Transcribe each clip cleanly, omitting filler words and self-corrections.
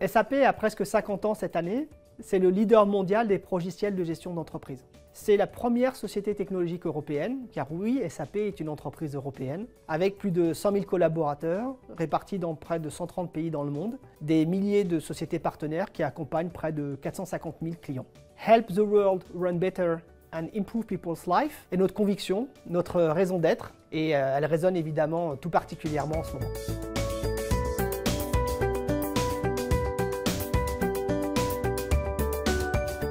SAP a presque 50 ans cette année, c'est le leader mondial des logiciels de gestion d'entreprise. C'est la première société technologique européenne, car oui, SAP est une entreprise européenne, avec plus de 100 000 collaborateurs répartis dans près de 130 pays dans le monde, des milliers de sociétés partenaires qui accompagnent près de 450 000 clients. Help the world run better and improve people's life est notre conviction, notre raison d'être, et elle résonne évidemment tout particulièrement en ce moment.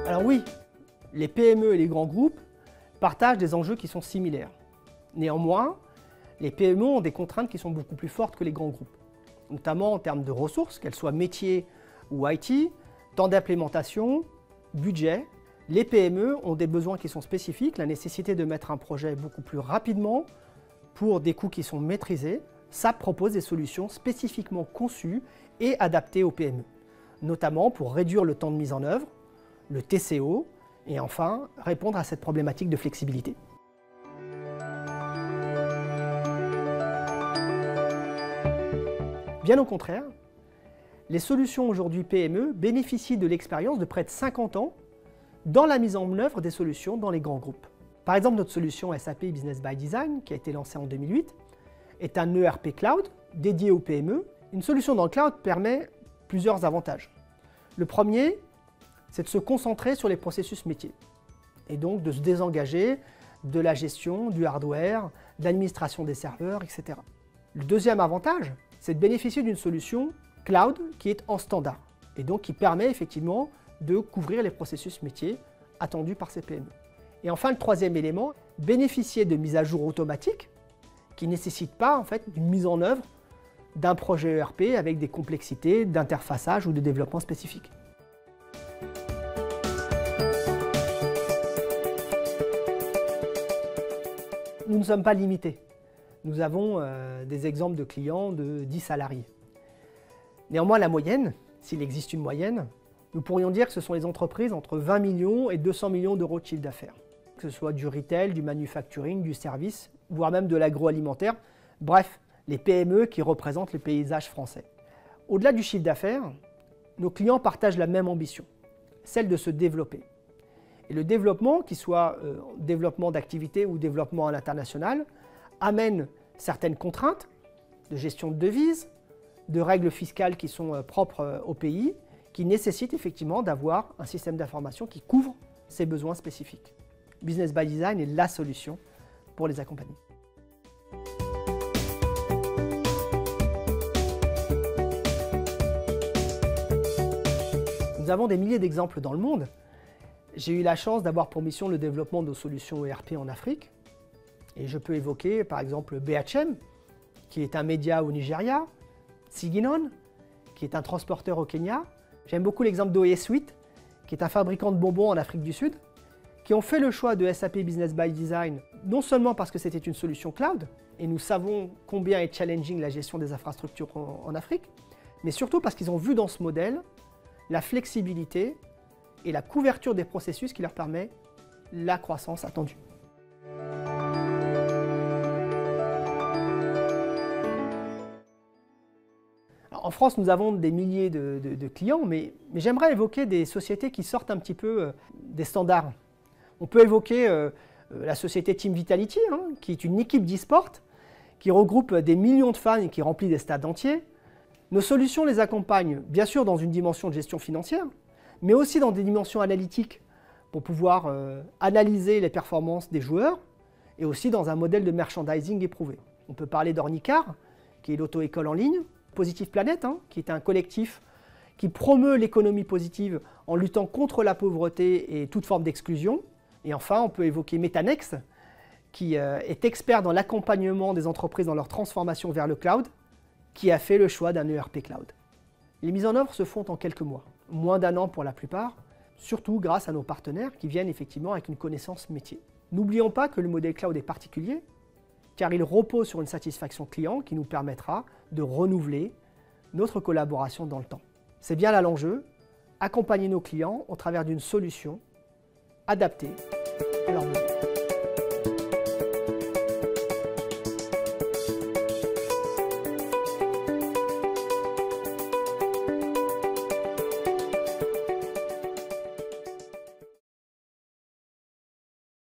Alors oui, les PME et les grands groupes partagent des enjeux qui sont similaires. Néanmoins, les PME ont des contraintes qui sont beaucoup plus fortes que les grands groupes, notamment en termes de ressources, qu'elles soient métiers ou IT, temps d'implémentation, budget. Les PME ont des besoins qui sont spécifiques, la nécessité de mettre un projet beaucoup plus rapidement pour des coûts qui sont maîtrisés. SAP propose des solutions spécifiquement conçues et adaptées aux PME, notamment pour réduire le temps de mise en œuvre, le TCO, et enfin, répondre à cette problématique de flexibilité. Bien au contraire, les solutions aujourd'hui PME bénéficient de l'expérience de près de 50 ans dans la mise en œuvre des solutions dans les grands groupes. Par exemple, notre solution SAP Business by Design, qui a été lancée en 2008, est un ERP cloud dédié aux PME. Une solution dans le cloud permet plusieurs avantages. Le premier, c'est de se concentrer sur les processus métiers et donc de se désengager de la gestion du hardware, de l'administration des serveurs, etc. Le deuxième avantage, c'est de bénéficier d'une solution cloud qui est en standard et donc qui permet effectivement de couvrir les processus métiers attendus par ces PME. Et enfin, le troisième élément, bénéficier de mises à jour automatiques qui ne nécessitent pas en fait une mise en œuvre d'un projet ERP avec des complexités d'interfaçage ou de développement spécifiques. Nous ne sommes pas limités. Nous avons des exemples de clients de 10 salariés. Néanmoins, la moyenne, s'il existe une moyenne, nous pourrions dire que ce sont les entreprises entre 20 millions et 200 millions d'euros de chiffre d'affaires. Que ce soit du retail, du manufacturing, du service, voire même de l'agroalimentaire. Bref, les PME qui représentent le paysage français. Au-delà du chiffre d'affaires, nos clients partagent la même ambition, celle de se développer. Et le développement, qu'il soit développement d'activité ou développement à l'international, amène certaines contraintes de gestion de devises, de règles fiscales qui sont propres au pays, qui nécessitent effectivement d'avoir un système d'information qui couvre ces besoins spécifiques. Business by Design est la solution pour les accompagner. Nous avons des milliers d'exemples dans le monde. J'ai eu la chance d'avoir pour mission le développement de solutions ERP en Afrique. Et je peux évoquer par exemple BHM, qui est un média au Nigeria, Siginon, qui est un transporteur au Kenya. J'aime beaucoup l'exemple d'OE Sweet, qui est un fabricant de bonbons en Afrique du Sud, qui ont fait le choix de SAP Business by Design, non seulement parce que c'était une solution cloud, et nous savons combien est challenging la gestion des infrastructures en Afrique, mais surtout parce qu'ils ont vu dans ce modèle la flexibilité et la couverture des processus qui leur permet la croissance attendue. Alors, en France, nous avons des milliers de clients, mais j'aimerais évoquer des sociétés qui sortent un petit peu des standards. On peut évoquer la société Team Vitality, qui est une équipe d'e-sport qui regroupe des millions de fans et qui remplit des stades entiers. Nos solutions les accompagnent, bien sûr, dans une dimension de gestion financière, mais aussi dans des dimensions analytiques pour pouvoir analyser les performances des joueurs et aussi dans un modèle de merchandising éprouvé. On peut parler d'Ornicar, qui est l'auto-école en ligne, Positive Planet, qui est un collectif qui promeut l'économie positive en luttant contre la pauvreté et toute forme d'exclusion. Et enfin, on peut évoquer Metanex, qui est expert dans l'accompagnement des entreprises dans leur transformation vers le cloud, qui a fait le choix d'un ERP cloud. Les mises en œuvre se font en quelques mois, moins d'un an pour la plupart, surtout grâce à nos partenaires qui viennent effectivement avec une connaissance métier. N'oublions pas que le modèle cloud est particulier, car il repose sur une satisfaction client qui nous permettra de renouveler notre collaboration dans le temps. C'est bien là l'enjeu, accompagner nos clients au travers d'une solution adaptée à leurs besoins.